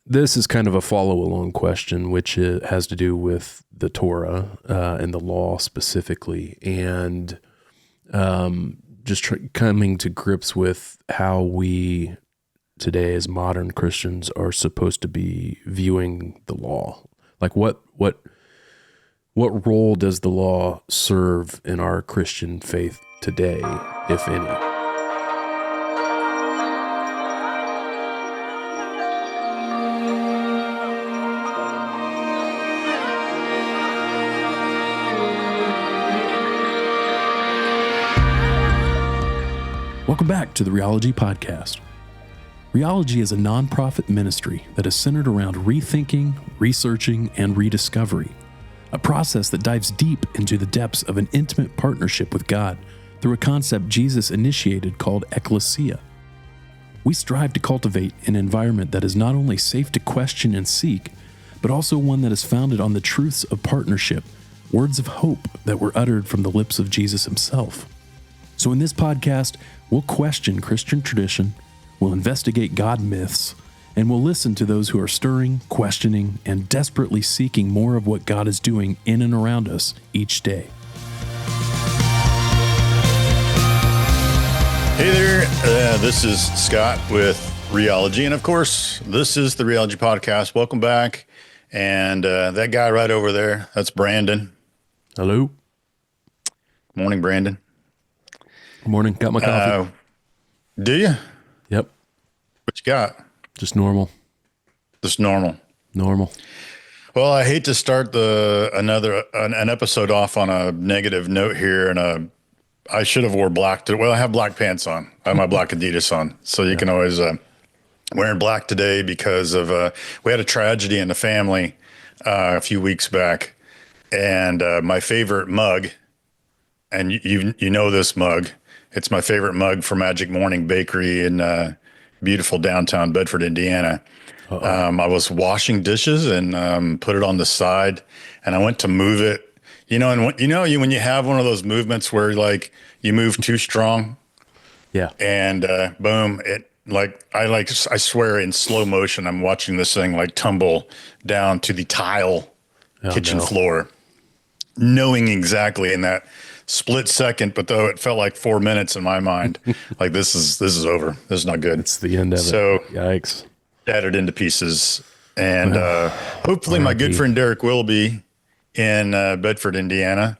this is kind of a follow-along question, which has to do with the Torah and the law specifically, and just coming to grips with how we today as modern Christians are supposed to be viewing the law. Like what role does the law serve in our Christian faith today, if any? Welcome back to the Ology podcast. Ology is a nonprofit ministry that is centered around rethinking, researching, and rediscovery, a process that dives deep into the depths of an intimate partnership with God through a concept Jesus initiated called ecclesia. We strive to cultivate an environment that is not only safe to question and seek, but also one that is founded on the truths of partnership, words of hope that were uttered from the lips of Jesus himself. So in this podcast, we'll question Christian tradition, we'll investigate God myths, and we'll listen to those who are stirring, questioning, and desperately seeking more of what God is doing in and around us each day. Hey there, this is Scott with Ology, and of course, this is the Ology podcast. Welcome back, and that guy right over there, that's Brandon. Hello. Morning, Brandon. Good morning. Got my coffee. Do you? Yep. What you got? Just normal. Just normal. Normal. Well, I hate to start an episode off on a negative note here, and I should have wore black. Well, I have black pants on. I have my black Adidas on, so you can always wearing black today because of we had a tragedy in the family a few weeks back, and my favorite mug, and you know this mug. It's my favorite mug for Magic Morning Bakery in beautiful downtown Bedford, Indiana. I was washing dishes and put it on the side, and I went to move it. You know, and when you have one of those movements where like you move too strong, yeah, and boom, I swear in slow motion, I'm watching this thing like tumble down to the tile kitchen floor, knowing exactly in that split second, but though it felt like 4 minutes in my mind, like this is over. This is not good. It's the end of it. So yikes. Shattered into pieces. And hopefully my good friend Derek Willoughby in Bedford, Indiana,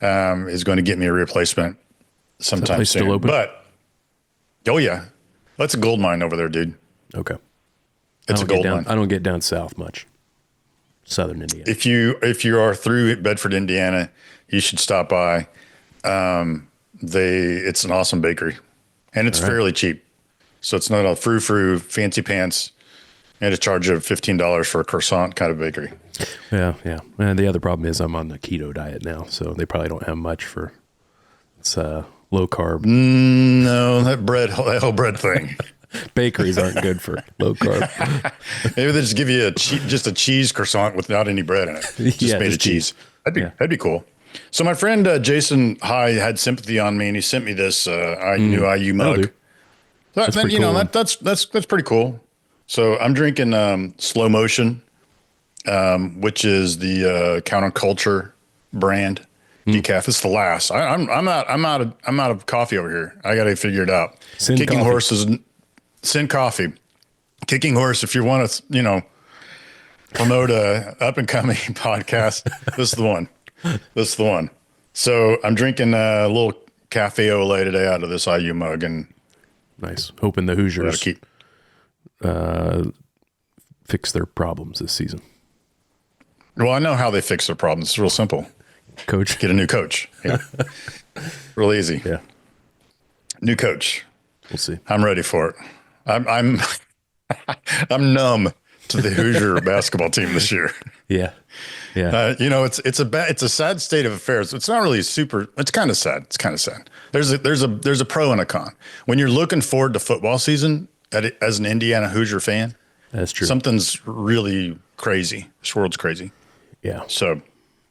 is going to get me a replacement sometime soon. Still open? But oh yeah, that's a gold mine over there, dude. Okay. It's a gold mine. I don't get down south much. Southern Indiana. If you are through Bedford, Indiana, you should stop by. It's an awesome bakery, and it's fairly cheap. So it's not a frou-frou fancy pants and a charge of $15 for a croissant kind of bakery. Yeah. And the other problem is I'm on the keto diet now, so they probably don't have much for it's low carb. No, that whole bread thing. Bakeries aren't good for low carb. Maybe they just give you just a cheese croissant without any bread in it. Just made of cheese. That'd be cool. So my friend Jason High had sympathy on me, and he sent me this new IU mug. That's pretty cool. So I'm drinking Slow Motion, which is the Counterculture brand decaf. It's the last. I'm out of coffee over here. I got to figure it out. Kicking Horse is Sin Coffee. Kicking Horse. If you want to, promote a up and coming podcast, this is the one. This is the one. So I'm drinking a little cafe au lait today out of this IU mug, and nice. Hoping the Hoosiers fix their problems this season. Well, I know how they fix their problems. It's real simple. Coach. Get a new coach. Yeah. Real easy. Yeah. New coach. We'll see. I'm ready for it. I'm I'm numb to the Hoosier basketball team this year. Yeah. It's a sad state of affairs. It's not really super. It's kind of sad. There's a pro and a con. When you're looking forward to football season as an Indiana Hoosier fan, that's true. Something's really crazy. This world's crazy. Yeah. So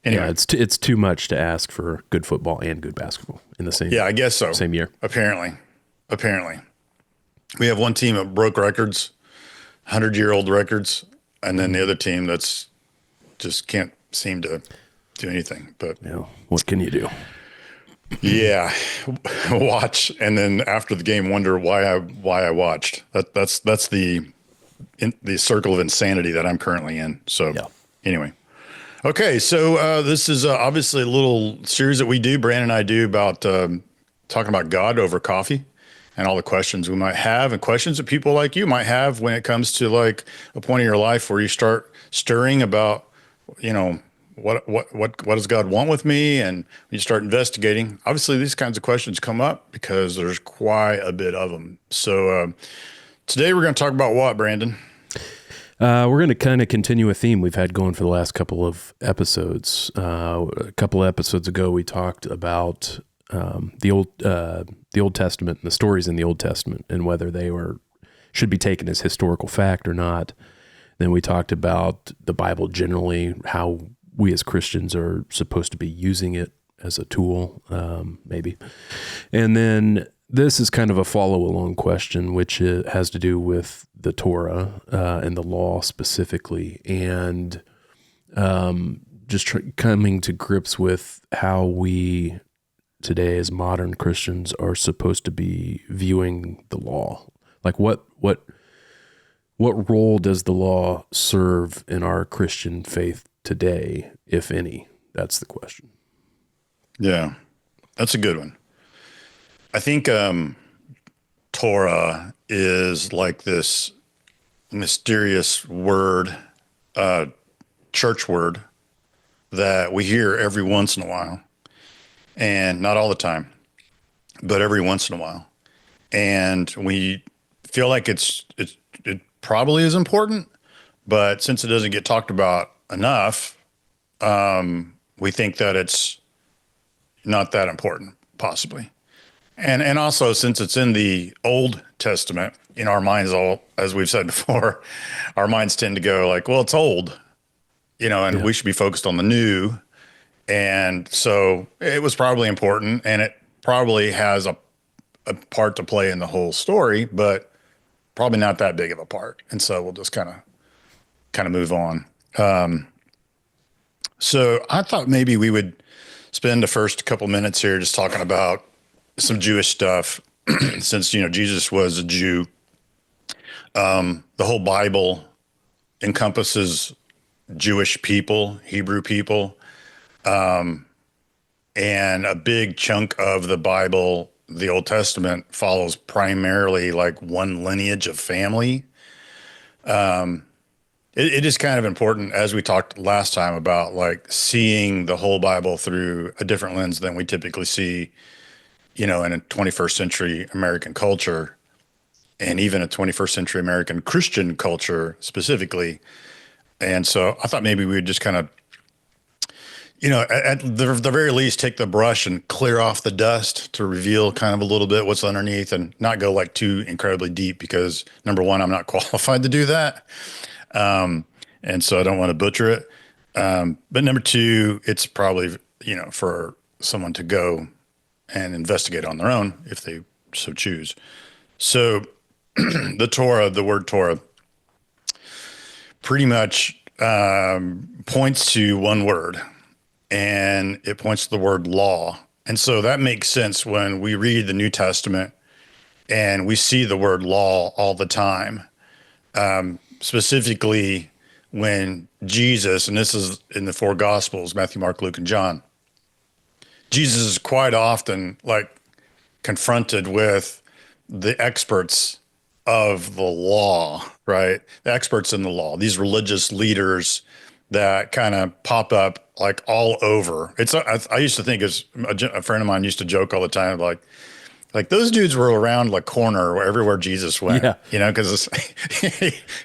anyway, it's too much to ask for good football and good basketball in the same. Yeah, I guess so. Same year. Apparently, we have one team that broke records, 100-year-old records, and then the other team that's just can't seem to do anything. But what can you do? Yeah, watch, and then after the game, wonder why I watched. That's the circle of insanity that I'm currently in. So anyway, okay, so this is obviously a little series that we do, Brandon and I do, about talking about God over coffee and all the questions we might have, and questions that people like you might have when it comes to like a point in your life where you start stirring about, what does God want with me? And you start investigating. Obviously, these kinds of questions come up because there's quite a bit of them. So today we're going to talk about what, Brandon? We're going to kind of continue a theme we've had going for the last couple of episodes. A couple of episodes ago, we talked about the Old Testament and the stories in the Old Testament and whether they should be taken as historical fact or not. Then we talked about the Bible generally, how we as Christians are supposed to be using it as a tool, maybe. And then this is kind of a follow-along question, which has to do with the Torah and the law specifically, and just coming to grips with how we today as modern Christians are supposed to be viewing the law. Like what role does the law serve in our Christian faith today, if any? That's the question. Yeah, that's a good one. I think Torah is like this mysterious word, church word that we hear every once in a while, and not all the time, but every once in a while. And we feel like it probably is important, but since it doesn't get talked about enough, we think that it's not that important, possibly. And also, since it's in the Old Testament, in our minds, as we've said before, our minds tend to go like, well, it's old, and we should be focused on the new. And so it was probably important, and it probably has a part to play in the whole story, but probably not that big of a part. And so we'll just kind of move on. So I thought maybe we would spend the first couple minutes here just talking about some Jewish stuff, since, Jesus was a Jew. The whole Bible encompasses Jewish people, Hebrew people, and a big chunk of the Bible, the Old Testament, follows primarily like one lineage of family. It is kind of important, as we talked last time, about like seeing the whole Bible through a different lens than we typically see, in a 21st century American culture, and even a 21st century American Christian culture specifically. And so I thought maybe we would just kind of, at the very least, take the brush and clear off the dust to reveal kind of a little bit what's underneath, and not go like too incredibly deep, because number one, I'm not qualified to do that. And so I don't want to butcher it. But number two, it's probably, for someone to go and investigate on their own if they so choose. So the Torah, the word Torah, pretty much points to one word, and it points to the word law. And so that makes sense when we read the New Testament and we see the word law all the time. Specifically when Jesus, and this is in the four Gospels, Matthew, Mark, Luke, and John, Jesus is quite often like confronted with the experts of the law, right? The experts in the law, these religious leaders that kind of pop up like all over. I used to think, as a friend of mine used to joke all the time, like those dudes were around like corner everywhere Jesus went, because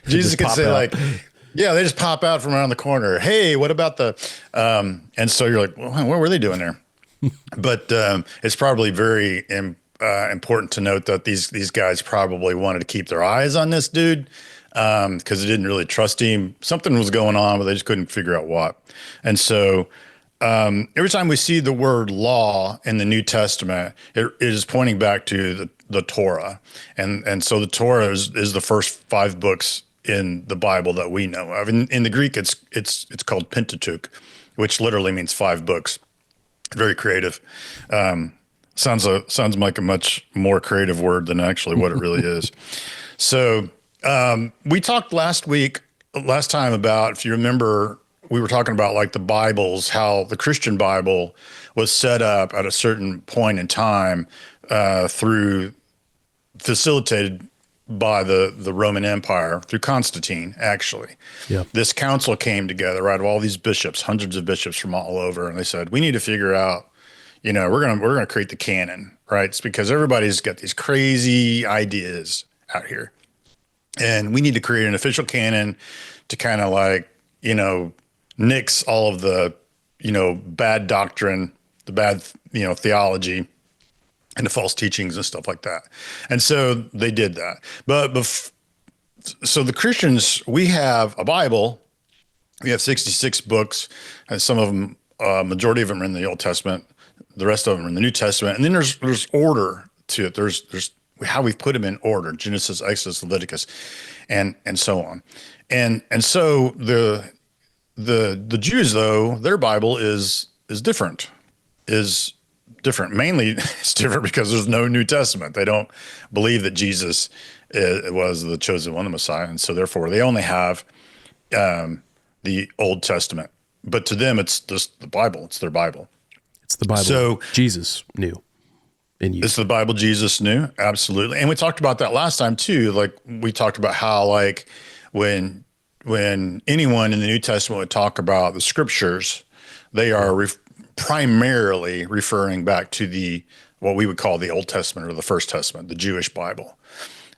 Jesus could say like, they just pop out from around the corner. Hey, what about the, and so you're like, well, what were they doing there? But it's probably very important to note that these guys probably wanted to keep their eyes on this dude, because they didn't really trust him. Something was going on, but they just couldn't figure out what. And so every time we see the word law in the New Testament, it is pointing back to the Torah. And so the Torah is the first 5 books in the Bible that we know of. In the Greek, it's called Pentateuch, which literally means 5 books. Very creative. Sounds like a much more creative word than actually what it really is. So we talked last time about, if you remember, we were talking about like the Bibles, how the Christian Bible was set up at a certain point in time facilitated by the Roman Empire through Constantine, actually. Yeah. This council came together, right, of all these bishops, hundreds of bishops from all over, and they said, we need to figure out, we're gonna create the canon, right? It's because everybody's got these crazy ideas out here. And we need to create an official canon to kind of like, nix all of the, bad doctrine, the bad, theology, and the false teachings and stuff like that. And so they did that. So the Christians, we have a Bible. We have 66 books, and some of them, majority of them are in the Old Testament. The rest of them are in the New Testament. And then there's order to it. There's how we've put them in order: Genesis, Exodus, Leviticus, and so on. And so the Jews, though, their Bible is different. Mainly, it's different because there's no New Testament. They don't believe that Jesus was the chosen one, the Messiah, and so therefore they only have the Old Testament. But to them, it's just the Bible. It's their Bible. It's the Bible. So Jesus knew. It's the Bible Jesus knew, absolutely. And we talked about that last time too. Like we talked about how like when anyone in the New Testament would talk about the scriptures, they are primarily referring back to what we would call the Old Testament or the First Testament, the Jewish Bible.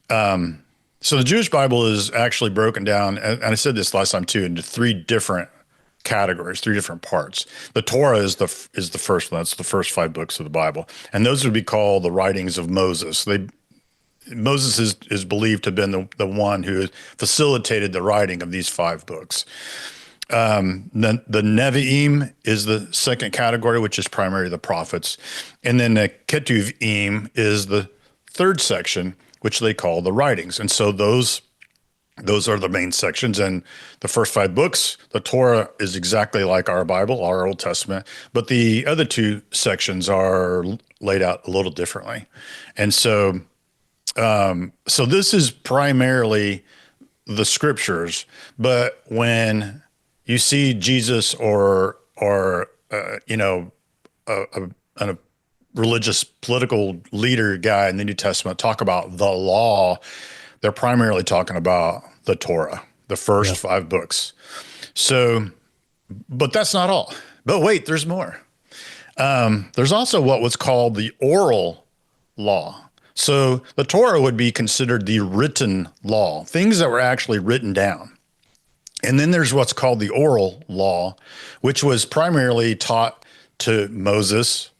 So the Jewish Bible is actually broken down, and I said this last time too, into 3 different categories, 3 different parts. The Torah is the first one. That's the first 5 books of the Bible, and those would be called the writings of Moses. Moses is believed to have been the one who facilitated the writing of these 5 books. Then the Nevi'im is the second category, which is primarily the prophets, and then the Ketuvim is the third section, which they call the writings. And so those are the main sections. And the first 5 books, the Torah is exactly like our Bible, our Old Testament, but the other 2 sections are laid out a little differently. And so this is primarily the scriptures, but when you see Jesus or a religious political leader guy in the New Testament talk about the law, they're primarily talking about the Torah, the first 5 books. So, but that's not all. But wait, there's more. There's also what was called the oral law. So the Torah would be considered the written law, things that were actually written down. And then there's what's called the oral law, which was primarily taught to Moses.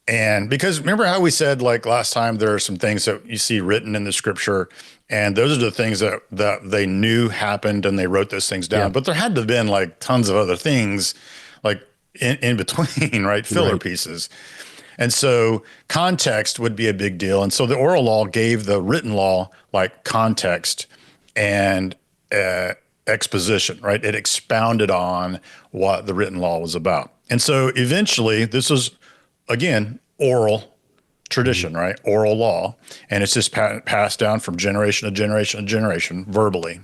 And because remember how we said like last time, there are some things that you see written in the scripture, and those are the things that they knew happened and they wrote those things down. Yeah. But there had to have been like tons of other things like in between, right? Filler pieces. And so context would be a big deal. And so the oral law gave the written law like context and exposition, right? It expounded on what the written law was about. And so eventually this was, again, oral tradition, right? Oral law. And it's just passed down from generation to generation to generation verbally.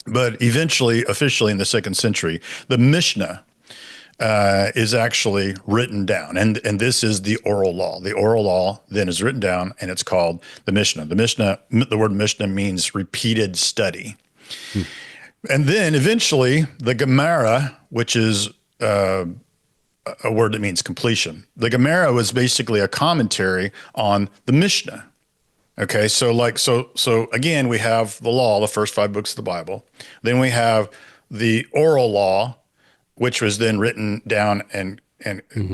But eventually, officially in the 2nd century, the Mishnah is actually written down. And this is the oral law. The oral law then is written down and it's called the Mishnah. The word Mishnah means repeated study. And then eventually the Gemara, which is a word that means completion. The Gemara was basically a commentary on the Mishnah. Okay, so again, we have the law, the first 5 books of the Bible. Then we have the oral law, which was then written down and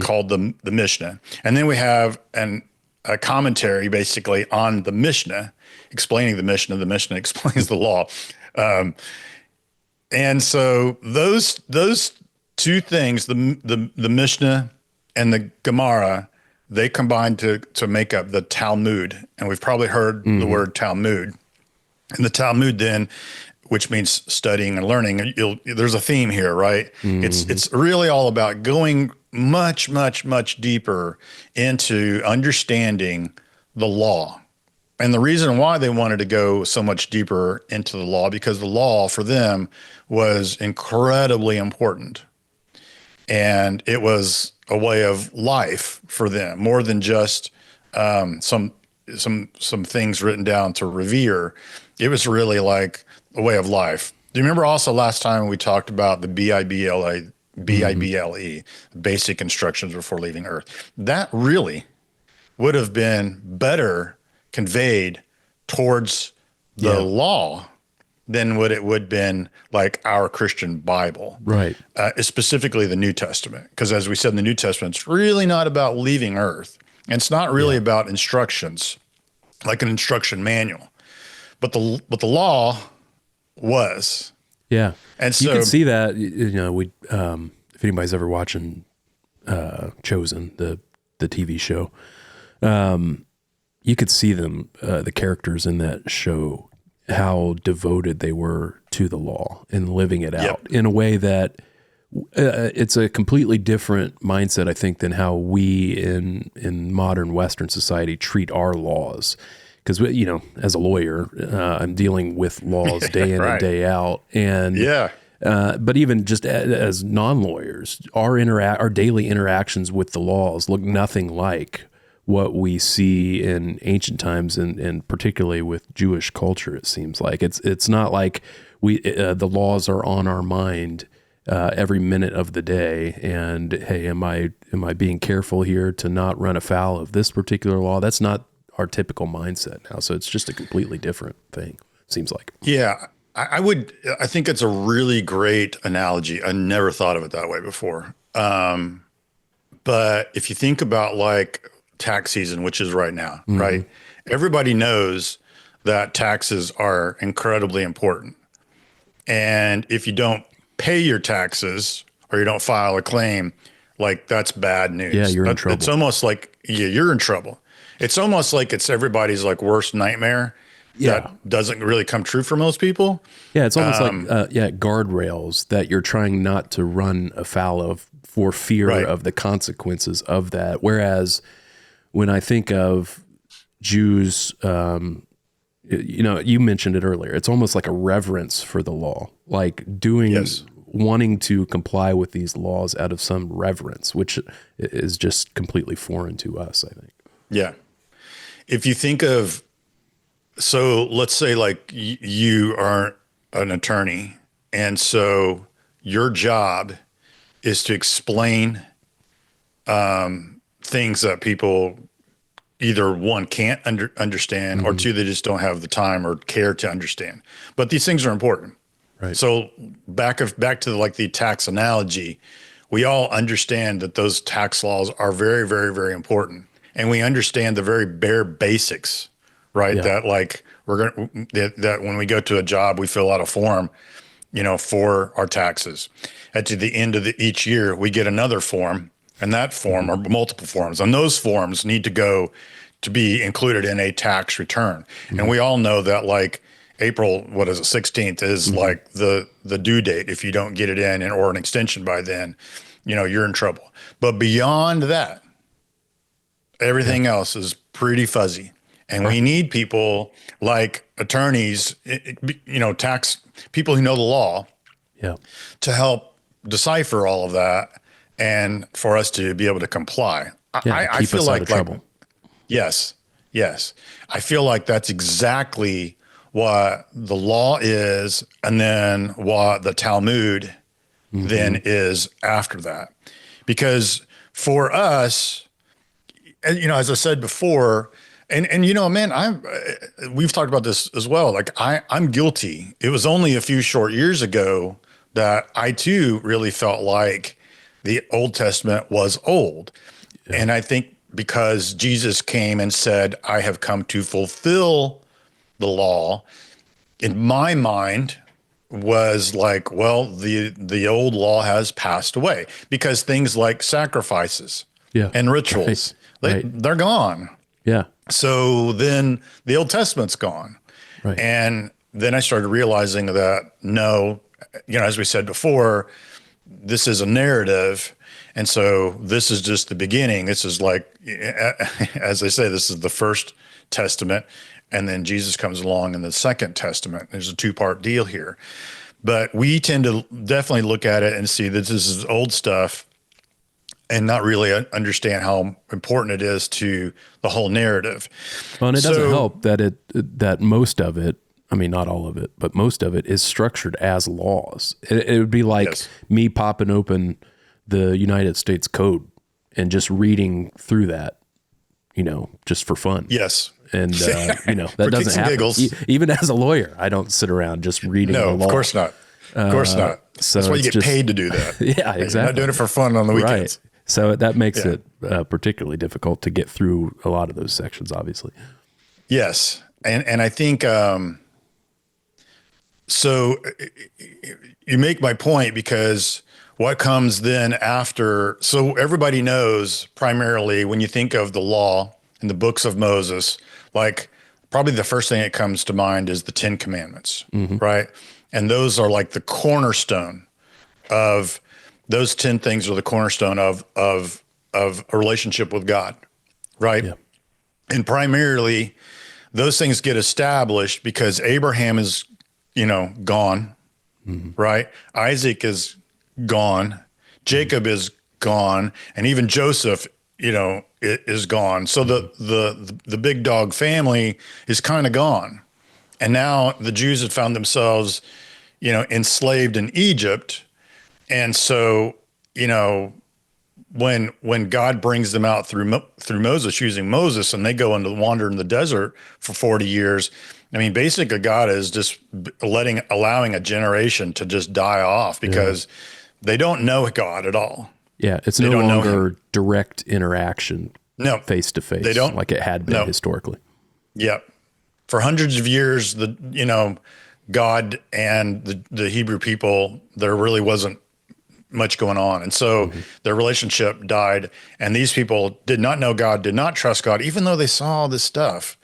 called the Mishnah. And then we have a commentary basically on the Mishnah, explaining the Mishnah. The Mishnah explains the law. And so those 2 things, the Mishnah and the Gemara, they combine to make up the Talmud. And we've probably heard the word Talmud. And the Talmud then which means studying and learning. There's a theme here, right? It's really all about going much, much, much deeper into understanding the law. And the reason why they wanted to go so much deeper into the law, because the law for them was incredibly important. And it was a way of life for them, more than just some things written down to revere. It was really like a way of life. Do you remember also last time we talked about the BIBLE, basic instructions before leaving Earth? That really would have been better conveyed towards the law than what it would have been like our Christian Bible. Right. Specifically the New Testament. Because as we said in the New Testament, it's really not about leaving Earth. And it's not really about instructions, like an instruction manual. But the law was. Yeah. And so you can see that, we if anybody's ever watching Chosen, the TV show, you could see them, the characters in that show, how devoted they were to the law and living it out in a way that it's a completely different mindset, I think, than how we in modern Western society treat our laws. Because, as a lawyer, I'm dealing with laws day in and day out. And but even just as non-lawyers, our daily interactions with the laws look nothing like what we see in ancient times, and particularly with Jewish culture. It seems like it's not like the laws are on our mind every minute of the day. And hey, am I being careful here to not run afoul of this particular law? That's not our typical mindset now. So it's just a completely different thing, seems like. Yeah, I think it's a really great analogy. I never thought of it that way before. But if you think about like tax season, which is right now, right? Everybody knows that taxes are incredibly important. And if you don't pay your taxes or you don't file a claim, like that's bad news. Yeah, you're in trouble. It's almost like, you're in trouble. It's almost like it's everybody's like worst nightmare that doesn't really come true for most people. Yeah, it's almost like guardrails that you're trying not to run afoul of for fear of the consequences of that. Whereas when I think of Jews, you mentioned it earlier, it's almost like a reverence for the law, like wanting to comply with these laws out of some reverence, which is just completely foreign to us, I think. Yeah. If you think of, so let's say like you are an attorney, and so your job is to explain things that people either one can't understand or two, they just don't have the time or care to understand. But these things are important. Right. So back to like the tax analogy, we all understand that those tax laws are very, very, very important. And we understand the very bare basics, right? Yeah. That like that when we go to a job, we fill out a form, for our taxes. At the end of each year, we get another form, and that form or multiple forms, and those forms need to go to be included in a tax return. And we all know that like April, 16th is like the due date. If you don't get it in or an extension by then, you're in trouble. But beyond that, everything else is pretty fuzzy. And we need people like attorneys, tax people who know the law to help decipher all of that and for us to be able to comply. I feel like trouble. Yes. I feel like that's exactly what the law is, and then what the Talmud then is after that. Because for us, as I said before, and man, we've talked about this as well. Like I'm guilty. It was only a few short years ago that I too really felt like the Old Testament was old. Yeah. And I think because Jesus came and said, I have come to fulfill the law, in my mind was like, well, the old law has passed away, because things like sacrifices and rituals, they're gone. Yeah. So then the Old Testament's gone. Right. And then I started realizing that no, as we said before, this is a narrative. And so this is just the beginning. This is like, as they say, this is the first testament. And then Jesus comes along in the second testament. There's a 2-part deal here. But we tend to definitely look at it and see that this is old stuff and not really understand how important it is to the whole narrative. Well, and it doesn't help that most of it, I mean, not all of it, but most of it is structured as laws. It would be like me popping open the United States Code and just reading through that, just for fun. Yes. And, that doesn't happen. Even as a lawyer, I don't sit around just reading the law. No, of course not. Of course not. So that's why you get paid to do that. Yeah, exactly. You're not doing it for fun on the weekends. Right. So that makes it particularly difficult to get through a lot of those sections, obviously. Yes. And I think, so you make my point, because what comes then after, so everybody knows primarily when you think of the law and the books of Moses, like probably the first thing that comes to mind is the 10 Commandments, right? And those are like the cornerstone of, those 10 things are the cornerstone of a relationship with God, right? Yeah. And primarily those things get established because Abraham is, gone, right? Isaac is gone. Jacob is gone. And even Joseph, is gone. So the big dog family is kind of gone. And now the Jews have found themselves, enslaved in Egypt. And so, when God brings them out through Moses, using Moses, and they go into wander in the desert for 40 years, I mean, basically God is just allowing a generation to just die off because they don't know God at all. Yeah, it's no longer direct interaction, face to face. They don't, like it had been historically. Yeah, for hundreds of years, God and the Hebrew people, there really wasn't much going on, and so their relationship died. And these people did not know God, did not trust God, even though they saw all this stuff,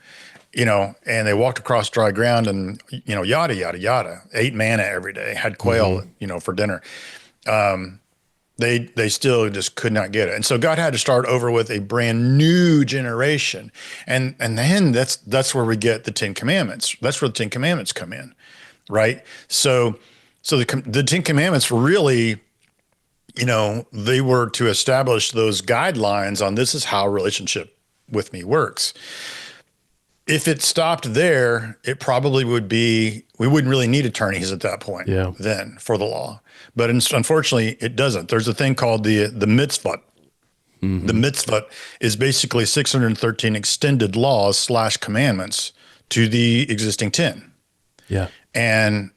and they walked across dry ground, and yada yada yada, ate manna every day, had quail, for dinner. They still just could not get it. And so God had to start over with a brand new generation. And then that's where we get the 10 Commandments. That's where the 10 Commandments come in, right? So the 10 Commandments were really, they were to establish those guidelines on this is how a relationship with me works. If it stopped there, it probably would be, we wouldn't really need attorneys at that point then for the law. But unfortunately, it doesn't. There's a thing called the mitzvot. The mitzvot is basically 613 extended laws / commandments to the existing 10. Yeah. And,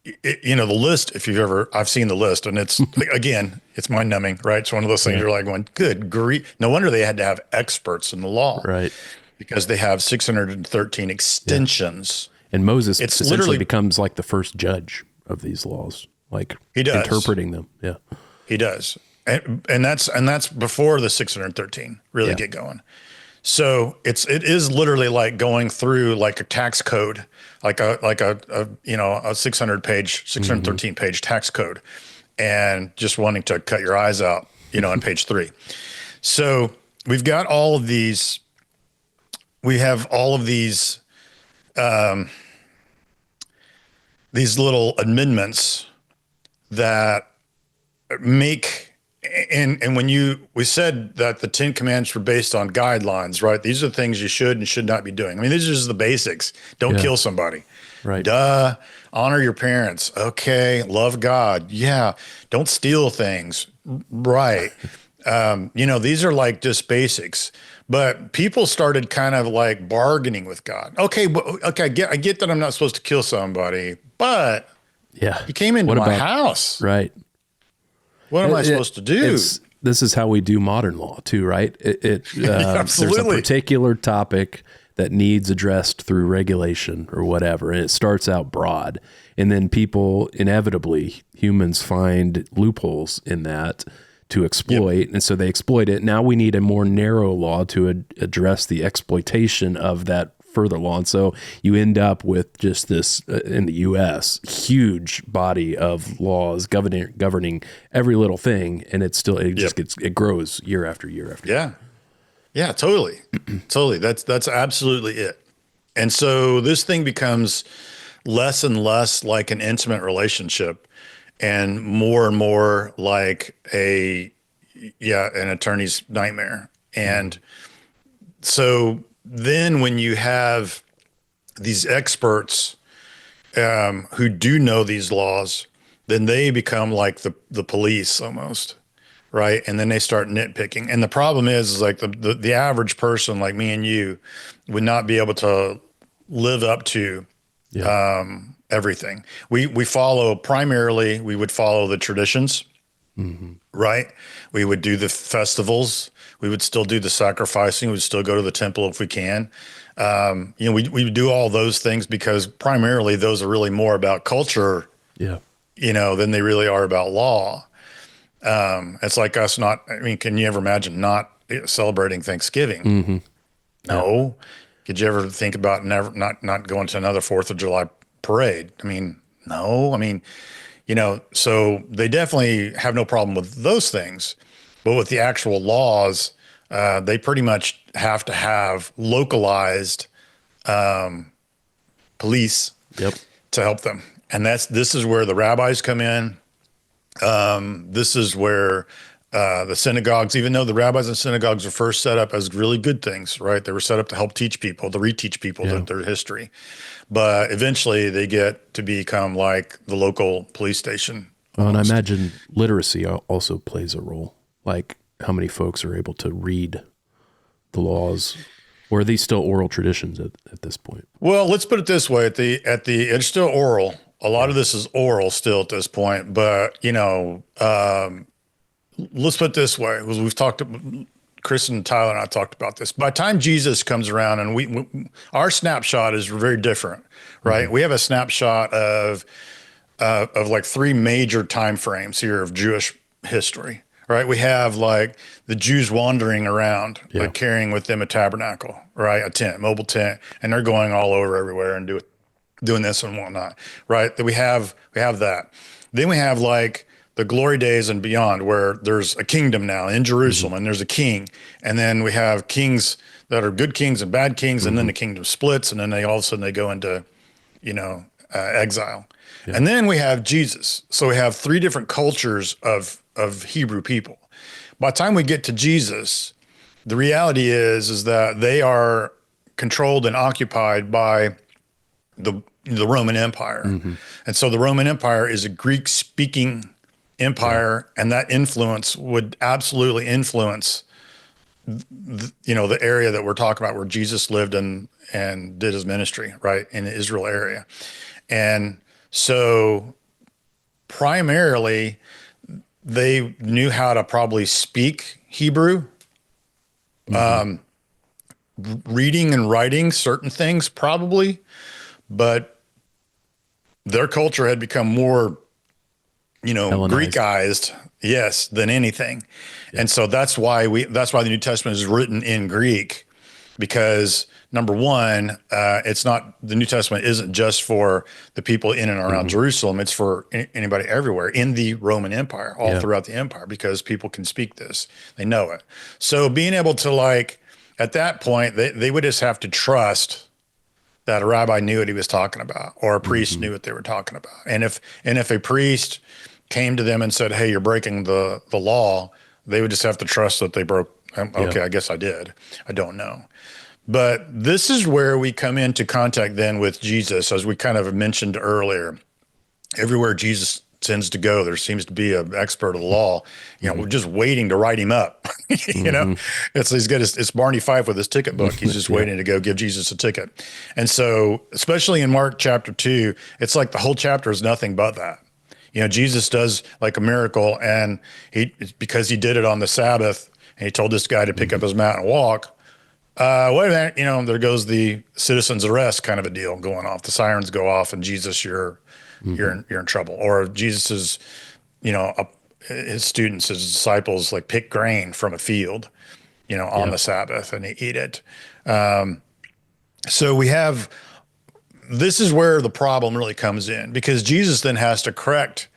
the list, I've seen the list, and it's, again, it's mind numbing, right? It's one of those things you're like going, good grief. No wonder they had to have experts in the law. Right. Because they have 613 extensions. Yeah. And Moses essentially becomes like the first judge of these laws, like he does. Interpreting them. Yeah, he does. And that's before the 613 really get going. So it is literally like going through like a tax code, like a 613 page tax code, and just wanting to cut your eyes out, on page 3. So we've got all of these. We have all of these little amendments that make, and when we said that the 10 Commandments were based on guidelines, right? These are things you should and should not be doing. I mean, these are just the basics. Don't kill somebody. Right. Duh. Honor your parents. Okay. Love God. Yeah. Don't steal things. Right. These are like just basics. But people started kind of like bargaining with God. Okay, I get that I'm not supposed to kill somebody, but you came into my house. Right. What am I supposed to do? This is how we do modern law too, right? There's a particular topic that needs addressed through regulation or whatever, and it starts out broad. And then people, inevitably, humans find loopholes in that to exploit, and so they exploit it. Now we need a more narrow law to address the exploitation of that further law. And so you end up with just this, in the U.S., huge body of laws governing every little thing. And it grows year after year after year. Yeah, totally. Totally. That's absolutely it. And so this thing becomes less and less like an intimate relationship and more like an attorney's nightmare. And so then when you have these experts who do know these laws, then they become like the police almost, right? And then they start nitpicking. And the problem is like the average person like me and you would not be able to live up to everything. We would follow the traditions, right? We would do the festivals. We would still do the sacrificing. We'd still go to the temple if we can. We would do all those things because primarily those are really more about culture, than they really are about law. It's like us can you ever imagine not celebrating Thanksgiving? Mm-hmm. No. Could you ever think about not going to another 4th of July parade? I mean, no. I mean, so they definitely have no problem with those things, but with the actual laws, they pretty much have to have localized police to help them. And this is where the rabbis come in. This is where the synagogues, even though the rabbis and synagogues were first set up as really good things, right? They were set up to help teach people, to reteach people their history. But eventually they get to become like the local police station. Well, and I imagine literacy also plays a role, like how many folks are able to read the laws, or are these still oral traditions at this point? Well, let's put it this way: it's still oral. A lot of this is oral still at this point, but let's put it this way: we've talked. Chris and Tyler and I talked about this. By the time Jesus comes around, and our snapshot is very different, right? Mm-hmm. We have a snapshot of like 3 major time frames here of Jewish history, right? We have like the Jews wandering around, like carrying with them a tabernacle, right? A tent, mobile tent, and they're going all over everywhere and doing this and whatnot, right? That we have that. Then we have like the glory days and beyond, where there's a kingdom now in Jerusalem, and there's a king, and then we have kings that are good kings and bad kings, and then the kingdom splits, and then all of a sudden they go into, exile. And then we have Jesus. So we have 3 different cultures of Hebrew people. By the time we get to Jesus, the reality is that they are controlled and occupied by the Roman Empire. And so the Roman Empire is a Greek-speaking empire, and that influence would absolutely influence the area that we're talking about, where Jesus lived and did his ministry, right, in the Israel area. And so primarily they knew how to probably speak Hebrew, reading and writing certain things probably, but their culture had become more Greekized, than anything. And so that's why the New Testament is written in Greek, because number one, the New Testament isn't just for the people in and around Jerusalem. It's for anybody everywhere in the Roman Empire, all throughout the empire, because people can speak this. They know it. So being able to at that point, they would just have to trust that a rabbi knew what he was talking about, or a priest knew what they were talking about. And if a priest came to them and said, "Hey, you're breaking the law," they would just have to trust that they broke. Okay, I guess I did. I don't know. But this is where we come into contact then with Jesus, as we kind of mentioned earlier. Everywhere Jesus tends to go, there seems to be an expert of the law. We're just waiting to write him up. It's Barney Fife with his ticket book. He's just waiting to go give Jesus a ticket. And so, especially in Mark chapter 2, it's like the whole chapter is nothing but that. Jesus does like a miracle, and because he did it on the Sabbath, and he told this guy to pick up his mat and walk. Wait a minute, there goes the citizen's arrest kind of a deal going off. The sirens go off, and Jesus, you're in trouble. Or Jesus's, his students, his disciples, like pick grain from a field, on the Sabbath, and they eat it. So this is where the problem really comes in, because Jesus then has to correct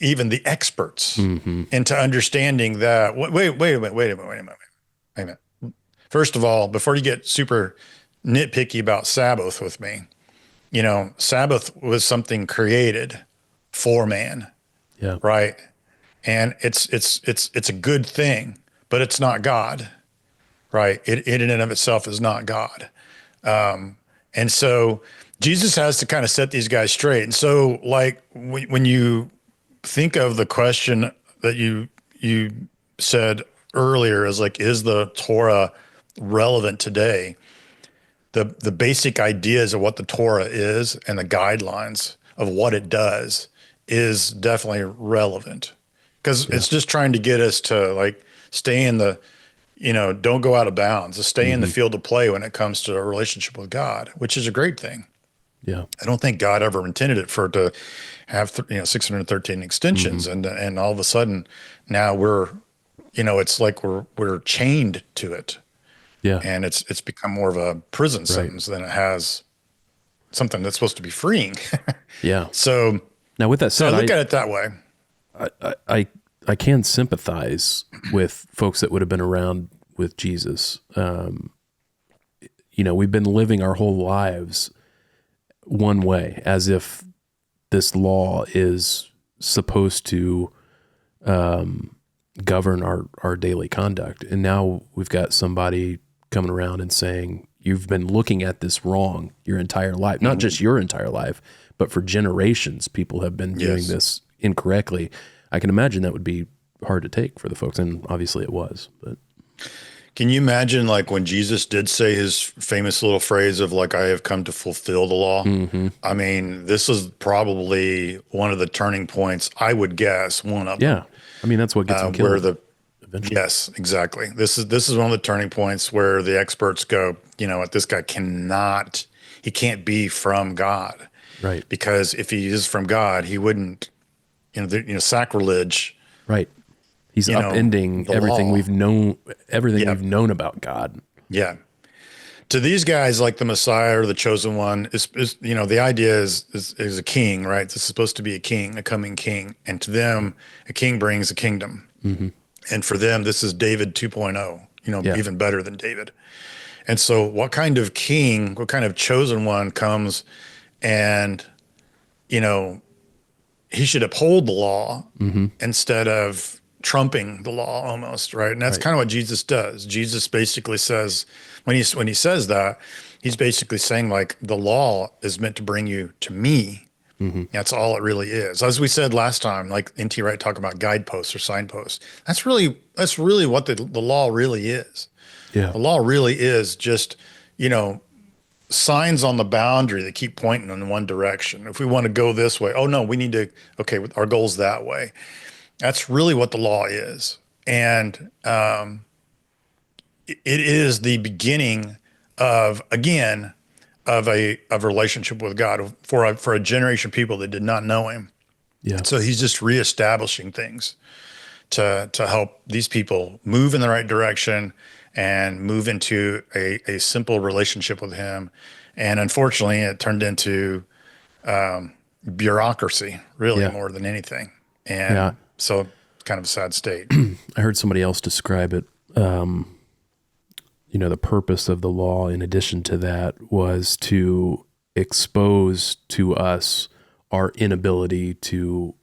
even the experts into understanding that, wait a minute. First of all, before you get super nitpicky about Sabbath with me, Sabbath was something created for man, Yeah. right? And it's a good thing, but it's not God, right? It in and of itself is not God. And so Jesus has to kind of set these guys straight. And so, like, when you think of the question that you said earlier, is like, is the Torah relevant today? The basic ideas of what the Torah is and the guidelines of what it does is definitely relevant, because it's just trying to get us to, like, stay in the, don't go out of bounds, to stay in the field of play when it comes to a relationship with God, which is a great thing. Yeah. I don't think God ever intended it for it to have 613 extensions, and all of a sudden now we're, it's like we're chained to it. Yeah. And it's become more of a prison sentence than it has something that's supposed to be freeing. Yeah. So Now, with that said, I look at it that way. I can sympathize with folks that would have been around with Jesus. We've been living our whole lives one way, as if this law is supposed to govern our daily conduct. And now we've got somebody coming around and saying, you've been looking at this wrong your entire life, not just your entire life, but for generations, people have been doing this incorrectly. I can imagine that would be hard to take for the folks, and obviously it was. But can you imagine, like, when Jesus did say his famous little phrase of, like, I have come to fulfill the law? I mean, this is probably one of the turning points, I would guess, one of them. I mean, that's what gets them killed. Eventually. Yes, exactly. This is one of the turning points where the experts go, this guy he can't be from God. Right. Because if he is from God, he wouldn't, sacrilege. Right. He's upending everything we've known, we've known about God. Yeah. To these guys, like the Messiah or the chosen one is the idea is a king, right? This is supposed to be a king, a coming king. And to them, a king brings a kingdom. And for them, this is David 2.0, even better than David. And so what kind of king, what kind of chosen one comes and, he should uphold the law instead of trumping the law almost, right? And that's kind of what Jesus does. Jesus basically says, when he says that, he's basically saying, like, the law is meant to bring you to me. That's all it really is. As we said last time, like N.T. Wright talking about guideposts or signposts. That's really what the law really is. Yeah. The law really is just, signs on the boundary that keep pointing in one direction. If we want to go this way, oh no, we need to, our goal's that way. That's really what the law is. And it is the beginning of a relationship with God for a generation of people that did not know him. Yeah. And so he's just reestablishing things to help these people move in the right direction and move into a simple relationship with him. And unfortunately, it turned into bureaucracy, really, more than anything. And so it's kind of a sad state. I heard somebody else describe it. The purpose of the law, in addition to that, was to expose to us our inability to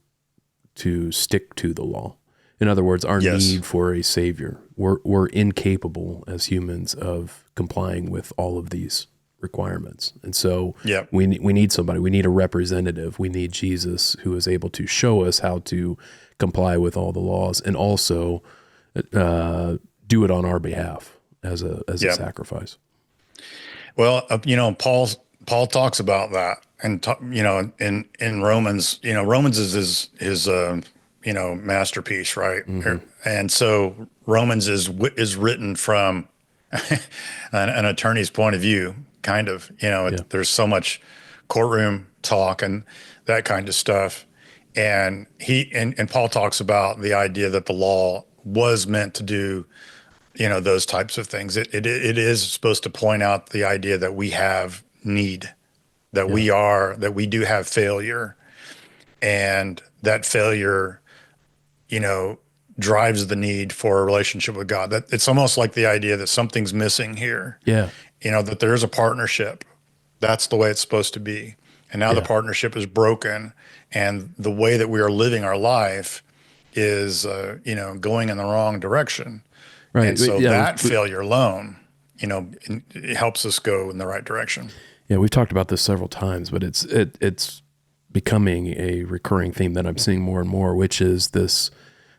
stick to the law. In other words, our need for a savior. We're incapable as humans of complying with all of these requirements. And so we need somebody. We need a representative. We need Jesus, who is able to show us how to comply with all the laws and also do it on our behalf as a sacrifice. Well, Paul talks about that, and in Romans, Romans is his masterpiece, right? And so Romans is written from an attorney's point of view, kind of. There's so much courtroom talk and that kind of stuff, and Paul talks about the idea that the law was meant to do those types of things. It is supposed to point out the idea that we have need, that we do have failure, and that failure, drives the need for a relationship with God. That it's almost like the idea that something's missing here. Yeah. That there is a partnership. That's the way it's supposed to be. And now the partnership is broken, and the way that we are living our life is, going in the wrong direction. Right. And so that failure alone, it helps us go in the right direction. Yeah, we've talked about this several times, but it's becoming a recurring theme that I'm seeing more and more, which is this.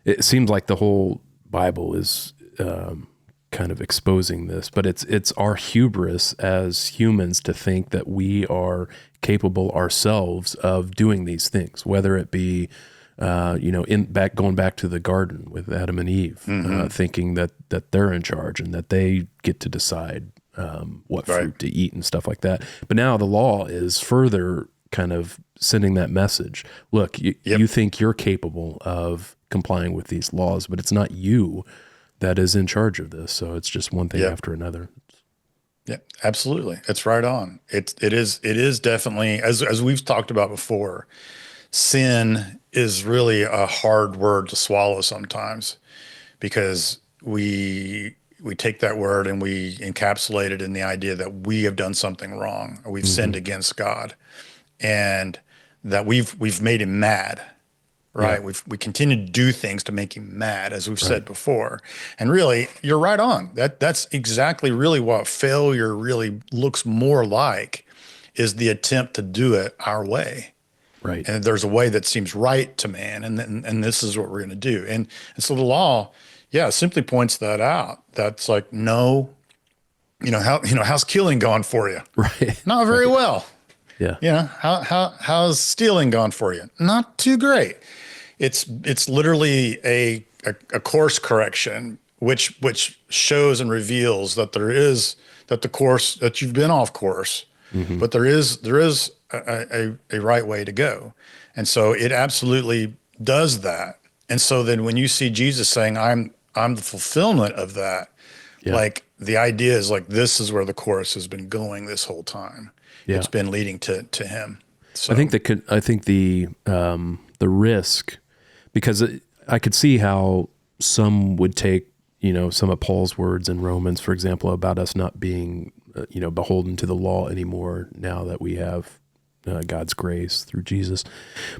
It seems like the whole Bible is kind of exposing this, but it's our hubris as humans to think that we are capable ourselves of doing these things, whether it be going back to the garden with Adam and Eve, thinking that they're in charge and that they get to decide what fruit to eat and stuff like that. But now the law is further kind of sending that message. Look, you think you're capable of complying with these laws, but it's not you that is in charge of this. So it's just one thing after another. Yeah, absolutely. It's right on. It is definitely, as we've talked about before, sin is really a hard word to swallow sometimes, because we take that word and we encapsulate it in the idea that we have done something wrong, or we've sinned against God, and that we've made him mad. Right. Yeah. We continue to do things to make him mad, as we've said before. And really, you're right on. That's exactly really what failure really looks more like, is the attempt to do it our way. Right. And there's a way that seems right to man, and this is what we're going to do. And so the law, simply points that out. That's like, no, how's killing gone for you? Right. Not very well. Yeah. How's stealing gone for you? Not too great. It's literally a course correction, which shows and reveals that that you've been off course, but there is a right way to go. And so it absolutely does that. And so then when you see Jesus saying, I'm the fulfillment of that, like the idea is like, this is where the course has been going this whole time. Yeah. It's been leading to him. So I think the risk, because I could see how some would take, some of Paul's words in Romans, for example, about us not being, beholden to the law anymore now that we have God's grace through Jesus.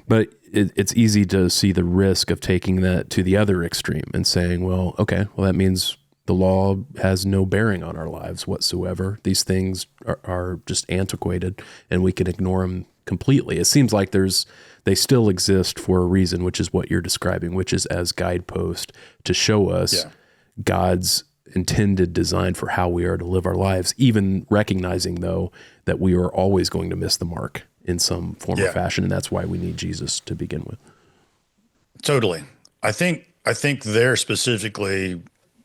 But it's easy to see the risk of taking that to the other extreme and saying, well, that means the law has no bearing on our lives whatsoever. These things are just antiquated and we can ignore them completely. It seems like they still exist for a reason, which is what you're describing, which is as guidepost to show us God's intended design for how we are to live our lives, even recognizing, though, that we are always going to miss the mark in some form or fashion, and that's why we need Jesus to begin with. Totally. I think there specifically,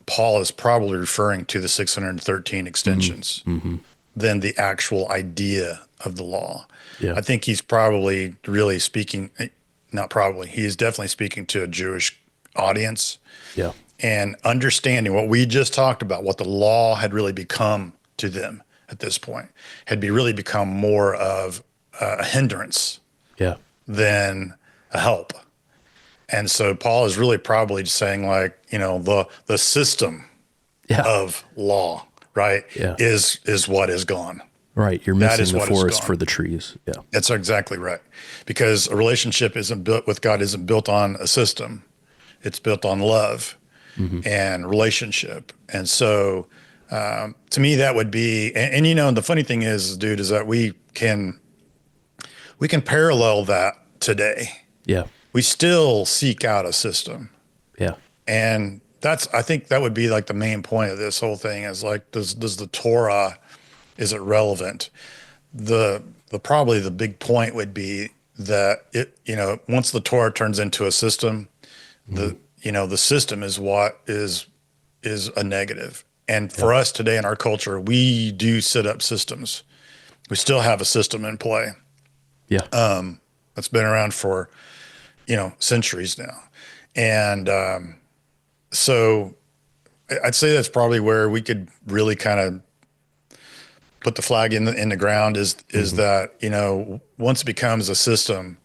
Paul is probably referring to the 613 extensions than the actual idea of the law. Yeah. I think he's probably really speaking, not probably, he is definitely speaking to a Jewish audience. Yeah. And understanding what we just talked about, what the law had really become to them at this point, had really become more of a hindrance than a help. And so Paul is really probably saying, like, the system of law, right, is what is gone. Right. You're missing the forest for the trees. Yeah. That's exactly right. Because a relationship isn't built with God, isn't built on a system. It's built on love and relationship. And so to me, that would be, and the funny thing is, dude, is that we can parallel that today. Yeah. We still seek out a system. Yeah. And I think that would be like the main point of this whole thing, is like, does the Torah, is it relevant? Probably the big point would be that once the Torah turns into a system, the system is what is a negative. And for us today in our culture, we do set up systems. We still have a system in play. Yeah. That's been around for, centuries now. And so I'd say that's probably where we could really kind of put the flag in the ground is that, you know, once it becomes a system,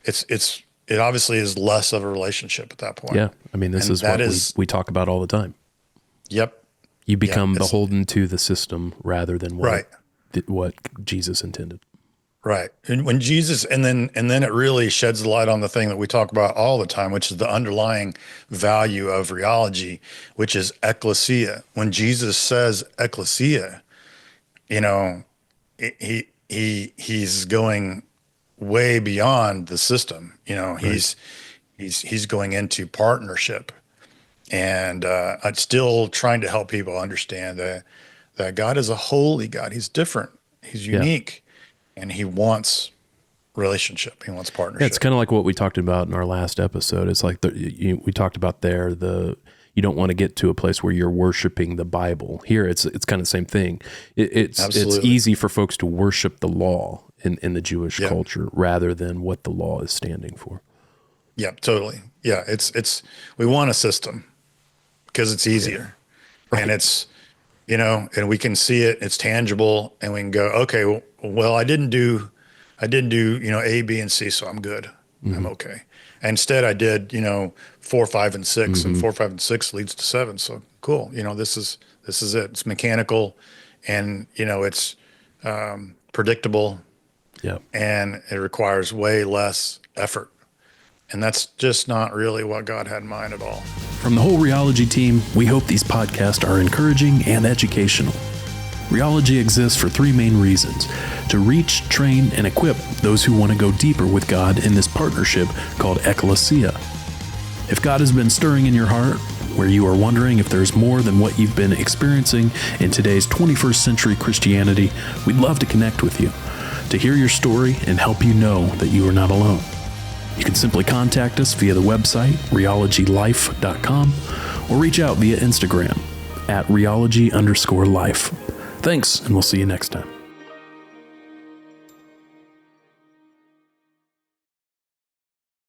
it obviously is less of a relationship at that point. Yeah. I mean, this is what we talk about all the time. Yep. You become beholden to the system rather than what Jesus intended. Right. And when Jesus, and then it really sheds the light on the thing that we talk about all the time, which is the underlying value of rheology, which is ecclesia. When Jesus says ecclesia, you know, he's going way beyond the system. You know, he's going into partnership, and I'm still trying to help people understand that God is a holy God. He's different. He's unique. And he wants relationship. He wants partnership. Yeah, it's kind of like what we talked about in our last episode. It's like we talked about you don't want to get to a place where you're worshiping the Bible. Here, it's kind of the same thing. It's easy for folks to worship the law in the Jewish culture rather than what the law is standing for. Yeah, totally. Yeah, it's we want a system because it's easier, and it's, you know, and we can see it. It's tangible, and we can go, okay, well, I didn't do, you know, A, B, and C, so I'm good. I'm okay. And instead, I did, you know, 4, 5, and 6, and 4, 5, and 6 leads to 7. So cool. You know, this is it. It's mechanical, and you know, it's predictable. Yeah. And it requires way less effort. And that's just not really what God had in mind at all. From the whole Rheology team, we hope these podcasts are encouraging and educational. Rheology exists for 3 main reasons: to reach, train, and equip those who want to go deeper with God in this partnership called ecclesia. If God has been stirring in your heart, where you are wondering if there's more than what you've been experiencing in today's 21st century Christianity, we'd love to connect with you, to hear your story and help you know that you are not alone. You can simply contact us via the website, rheologylife.com, or reach out via Instagram at rheology_life. Thanks, and we'll see you next time.